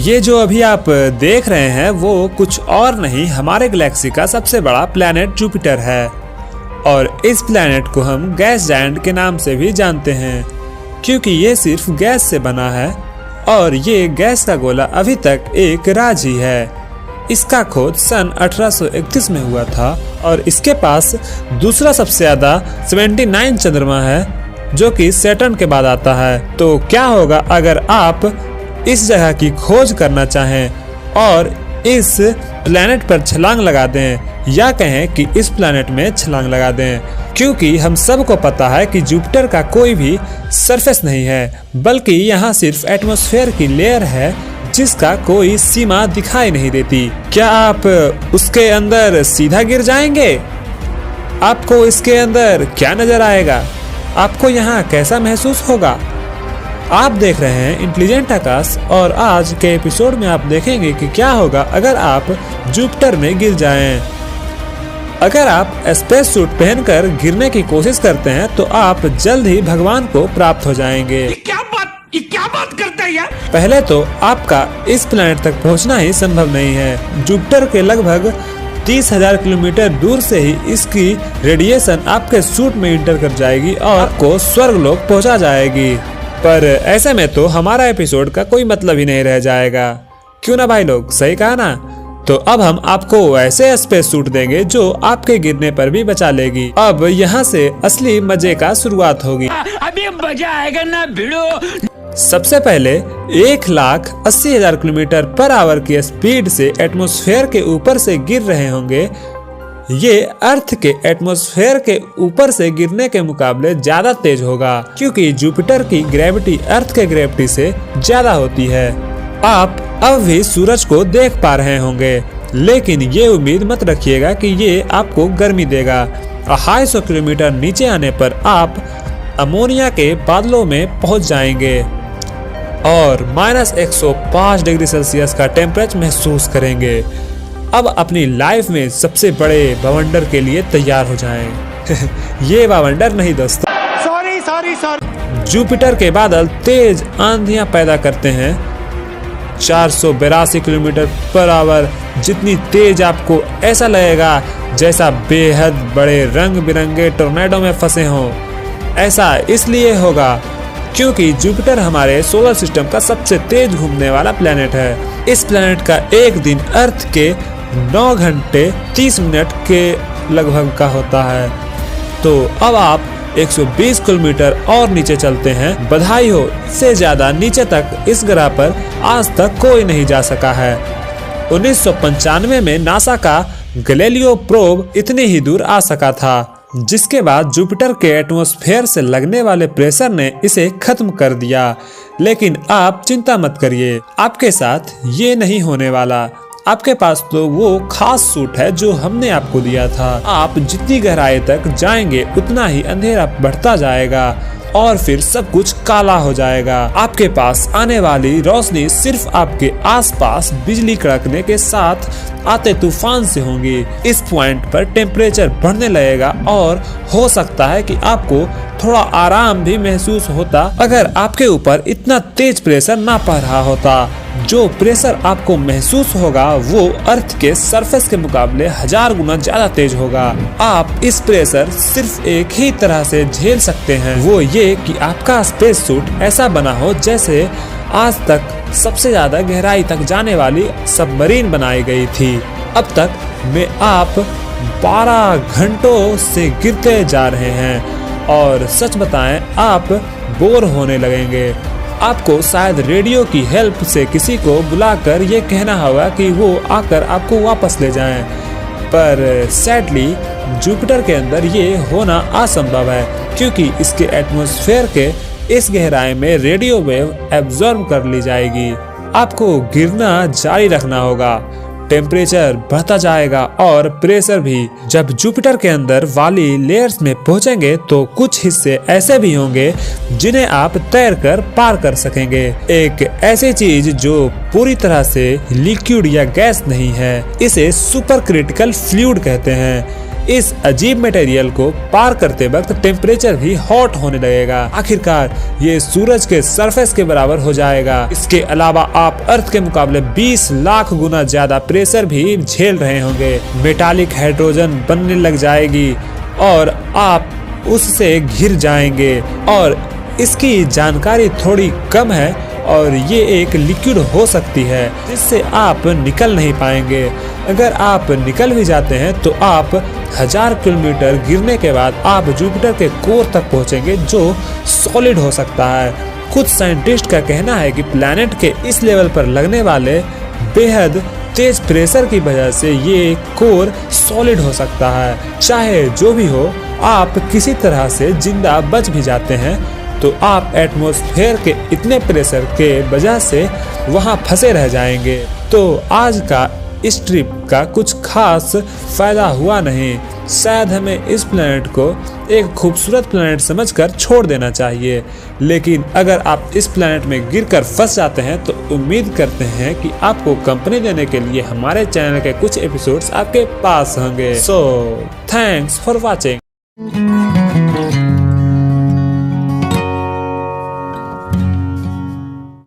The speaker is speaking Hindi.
ये जो अभी आप देख रहे हैं वो कुछ और नहीं, हमारे गैलेक्सी का सबसे बड़ा प्लैनेट जुपिटर है और इस प्लैनेट को हम गैस जायंट के नाम से भी जानते हैं क्योंकि ये सिर्फ गैस से बना है और ये गैस का गोला अभी तक एक राज ही है। इसका खोज सन 1831 में हुआ था और इसके पास दूसरा सबसे ज्यादा 79 चंद्रमा है जो कि सैटर्न के बाद आता है। तो क्या होगा अगर आप इस जगह की खोज करना चाहें और इस प्लैनेट पर छलांग लगा दें या कहें कि इस प्लैनेट में छलांग लगा दें, क्योंकि हम सबको पता है कि जुपिटर का कोई भी सरफेस नहीं है बल्कि यहाँ सिर्फ एटमॉस्फेयर की लेयर है जिसका कोई सीमा दिखाई नहीं देती। क्या आप उसके अंदर सीधा गिर जाएंगे? आपको इसके अंदर क्या नजर आएगा? आपको यहाँ कैसा महसूस होगा? आप देख रहे हैं इंटेलिजेंट आकाश और आज के एपिसोड में आप देखेंगे कि क्या होगा अगर आप जुपिटर में गिर जाएं। अगर आप स्पेस सूट पहनकर गिरने की कोशिश करते हैं तो आप जल्द ही भगवान को प्राप्त हो जाएंगे। ये क्या बात करता है यार? पहले तो आपका इस प्लैनेट तक पहुंचना ही संभव नहीं है। जुपिटर के लगभग 30,000 किलोमीटर दूर से ही इसकी रेडिएशन आपके सूट में इंटर कर जाएगी और आपको स्वर्गलोक पहुंचा जाएगी। पर ऐसे में तो हमारा एपिसोड का कोई मतलब ही नहीं रह जाएगा, क्यों ना भाई लोग, सही कहा ना? तो अब हम आपको ऐसे स्पेस सूट देंगे जो आपके गिरने पर भी बचा लेगी। अब यहाँ से असली मजे का शुरुआत होगी। अभी मजा आएगा ना भिड़ो। सबसे पहले 1,80,000 किलोमीटर पर आवर की स्पीड से एटमॉस्फेयर के ऊपर से गिर रहे होंगे। ये अर्थ के एटमॉस्फेयर के ऊपर से गिरने के मुकाबले ज्यादा तेज होगा क्योंकि जुपिटर की ग्रेविटी अर्थ के ग्रेविटी से ज्यादा होती है। आप अब भी सूरज को देख पा रहे होंगे, लेकिन ये उम्मीद मत रखिएगा कि ये आपको गर्मी देगा। 250 किलोमीटर नीचे आने पर आप अमोनिया के बादलों में पहुंच जाएंगे और -105 डिग्री सेल्सियस का टेम्परेचर महसूस करेंगे। अब अपनी लाइफ में सबसे बड़े बवंडर के लिए तैयार हो जाएं। ये बवंडर नहीं दोस्तों, सॉरी। जुपिटर के बादल तेज आंधियां पैदा करते हैं 482 किलोमीटर पर आवर, जितनी तेज आपको ऐसा लगेगा जैसा बेहद बड़े रंग बिरंगे टोर्नेडो में फंसे हों। ऐसा इसलिए होगा क्योंकि जुपिटर हमारे सोलर सिस्टम का सबसे तेज घूमने वाला प्लेनेट है। इस प्लेनेट का एक दिन अर्थ के 9 घंटे 30 मिनट के लगभग का होता है। तो अब आप 120 किलोमीटर और नीचे चलते हैं। बधाई हो, इससे ज्यादा नीचे तक इस ग्रह पर आज तक कोई नहीं जा सका है। 1995 में नासा का गैलीलियो प्रोब इतनी ही दूर आ सका था, जिसके बाद जुपिटर के एटमॉस्फेयर से लगने वाले प्रेशर ने इसे खत्म कर दिया। लेकिन आप चिंता मत करिए, आपके साथ ये नहीं होने वाला। आपके पास तो वो खास सूट है जो हमने आपको दिया था। आप जितनी गहराई तक जाएंगे उतना ही अंधेरा बढ़ता जाएगा और फिर सब कुछ काला हो जाएगा। आपके पास आने वाली रोशनी सिर्फ आपके आसपास बिजली कड़कने के साथ आते तूफान से होंगी। इस पॉइंट पर टेम्परेचर बढ़ने लगेगा और हो सकता है कि आपको थोड़ा आराम भी महसूस होता अगर आपके ऊपर इतना तेज प्रेशर ना पड़ रहा होता। जो प्रेशर आपको महसूस होगा वो अर्थ के सरफेस के मुकाबले 1000 गुना ज्यादा तेज होगा। आप इस प्रेशर सिर्फ एक ही तरह से झेल सकते हैं, वो ये कि आपका स्पेस सूट ऐसा बना हो जैसे आज तक सबसे ज्यादा गहराई तक जाने वाली सबमरीन बनाई गई थी। अब तक में आप 12 घंटों से गिरते जा रहे हैं और सच बताएं आप बोर होने लगेंगे। आपको शायद रेडियो की हेल्प से किसी को बुलाकर ये कहना होगा कि वो आकर आपको वापस ले जाएं, पर सैडली जुपिटर के अंदर ये होना असंभव है क्योंकि इसके एटमॉस्फेयर के इस गहराई में रेडियो वेव एब्जॉर्ब कर ली जाएगी। आपको गिरना जारी रखना होगा, टेम्परेचर बढ़ता जाएगा और प्रेशर भी। जब जुपिटर के अंदर वाली लेयर्स में पहुंचेंगे तो कुछ हिस्से ऐसे भी होंगे जिन्हें आप तैरकर पार कर सकेंगे। एक ऐसी चीज जो पूरी तरह से लिक्विड या गैस नहीं है, इसे सुपर क्रिटिकल फ्लूइड कहते हैं। इस अजीब मटेरियल को पार करते वक्त टेम्परेचर भी हॉट होने लगेगा। आखिरकार ये सूरज के सरफेस के बराबर हो जाएगा। इसके अलावा आप अर्थ के मुकाबले 20 लाख गुना ज्यादा प्रेशर भी झेल रहे होंगे। मेटालिक हाइड्रोजन बनने लग जाएगी और आप उससे घिर जाएंगे। और इसकी जानकारी थोड़ी कम है और ये एक लिक्विड हो सकती है जिससे आप निकल नहीं पाएंगे। अगर आप निकल भी जाते हैं तो आप 1000 किलोमीटर गिरने के बाद आप जुपिटर के कोर तक पहुंचेंगे जो सॉलिड हो सकता है। कुछ साइंटिस्ट का कहना है कि प्लैनेट के इस लेवल पर लगने वाले बेहद तेज प्रेशर की वजह से ये कोर सॉलिड हो सकता है। चाहे जो भी हो, आप किसी तरह से जिंदा बच भी जाते हैं तो आप एटमॉस्फेयर के इतने प्रेशर के वजह से वहां फंसे रह जाएंगे। तो आज का इस ट्रिप का कुछ खास फायदा हुआ नहीं। शायद हमें इस प्लैनेट को एक खूबसूरत प्लैनेट समझकर छोड़ देना चाहिए। लेकिन अगर आप इस प्लैनेट में गिरकर फंस जाते हैं तो उम्मीद करते हैं कि आपको कंपनी देने के लिए हमारे चैनल के कुछ एपिसोड्स आपके पास होंगे। So thanks for watching.